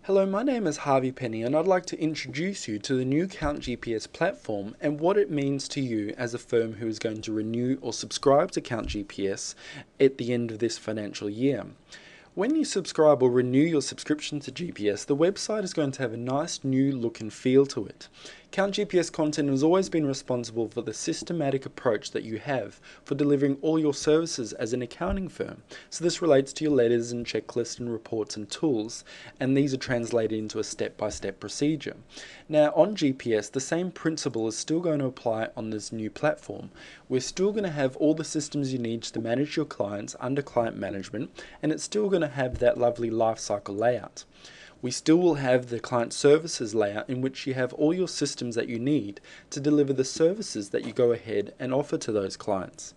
Hello, my name is Harvey Penny and I'd like to introduce you to the new Count GPS platform and what it means to you as a firm who is going to renew or subscribe to Count GPS at the end of this financial year. When you subscribe or renew your subscription to GPS, the website is going to have a nice new look and feel to it. Count GPS content has always been responsible for the systematic approach that you have for delivering all your services as an accounting firm. So this relates to your letters and checklists and reports and tools, and these are translated into a step-by-step procedure. Now on GPS, the same principle is still going to apply on this new platform. We're still going to have all the systems you need to manage your clients under client management, and it's still going to have that lovely lifecycle layout. We still will have the client services layout in which you have all your systems that you need to deliver the services that you go ahead and offer to those clients.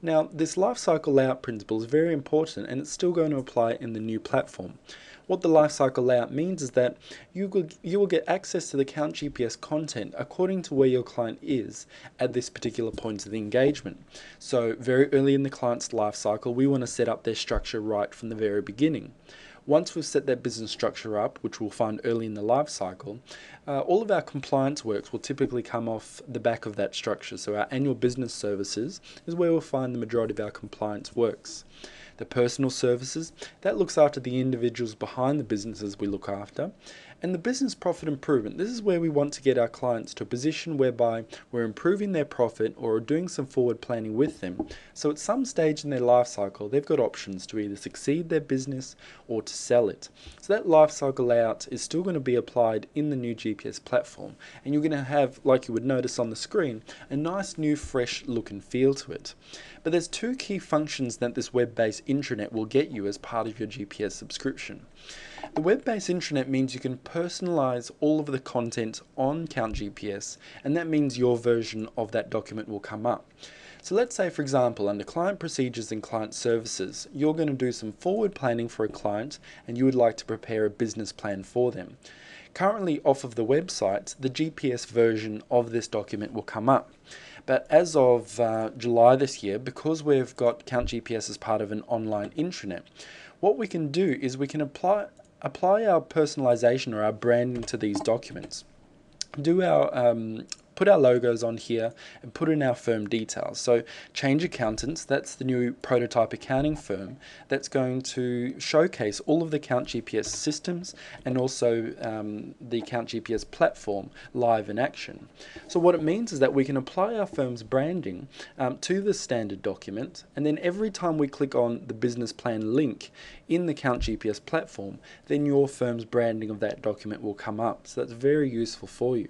Now, this lifecycle layout principle is very important and it's still going to apply in the new platform. What the lifecycle layout means is that you will get access to the Count GPS content according to where your client is at this particular point of the engagement. So very early in the client's lifecycle, we want to set up their structure right from the very beginning. Once we've set that business structure up, which we'll find early in the life cycle, all of our compliance works will typically come off the back of that structure. So our annual business services is where we'll find the majority of our compliance works. The personal services, that looks after the individuals behind the businesses we look after. And the business profit improvement, this is where we want to get our clients to a position whereby we're improving their profit or doing some forward planning with them. So at some stage in their life cycle, they've got options to either succeed their business or to sell it. So that life cycle layout is still going to be applied in the new GPS platform. And you're going to have, like you would notice on the screen, a nice new fresh look and feel to it. But there's two key functions that this web-based intranet will get you as part of your GPS subscription. The web-based intranet means you can personalize all of the content on Count GPS, and that means your version of that document will come up. So let's say, for example, under client procedures and client services, you're going to do some forward planning for a client and you would like to prepare a business plan for them. Currently off of the website, the GPS version of this document will come up. But as of July this year, because we've got Count GPS as part of an online intranet, what we can do is we can apply our personalization or our branding to these documents. Put our logos on here and put in our firm details. So Change Accountants, that's the new prototype accounting firm that's going to showcase all of the Count GPS systems and also the Count GPS platform live in action. So what it means is that we can apply our firm's branding to the standard document, and then every time we click on the business plan link in the Count GPS platform, then your firm's branding of that document will come up. So that's very useful for you.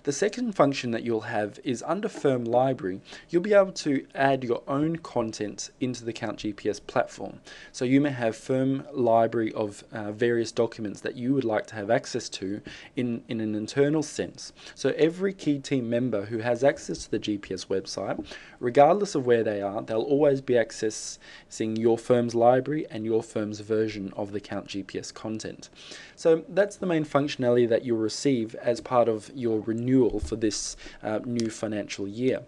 The second function that you'll have is under Firm Library, you'll be able to add your own content into the Count GPS platform. So you may have Firm Library of various documents that you would like to have access to in an internal sense. So every key team member who has access to the GPS website, regardless of where they are, they'll always be accessing your firm's library and your firm's version of the Count GPS content. So that's the main functionality that you'll receive as part of your renewal for this new financial year.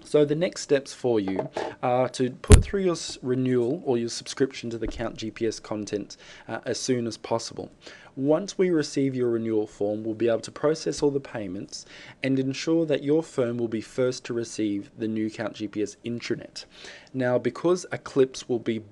So the next steps for you are to put through your renewal or your subscription to the Count GPS content as soon as possible. Once we receive your renewal form, we'll be able to process all the payments and ensure that your firm will be first to receive the new Count GPS intranet. Now, because Eclipse will be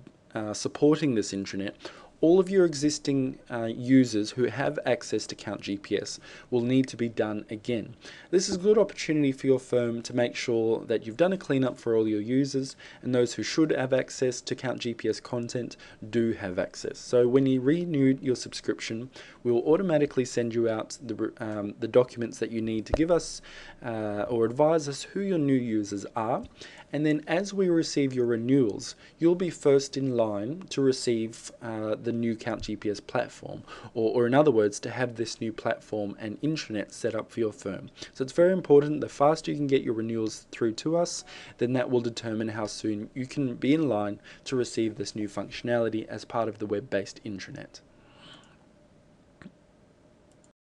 supporting this intranet, all of your existing users who have access to Count GPS will need to be done again. This is a good opportunity for your firm to make sure that you've done a cleanup for all your users, and those who should have access to Count GPS content do have access. So when you renew your subscription, we will automatically send you out the documents that you need to give us or advise us who your new users are. And then as we receive your renewals, you'll be first in line to receive the new Count GPS platform, or in other words, to have this new platform and intranet set up for your firm. So it's very important. The faster you can get your renewals through to us, then that will determine how soon you can be in line to receive this new functionality as part of the web-based intranet.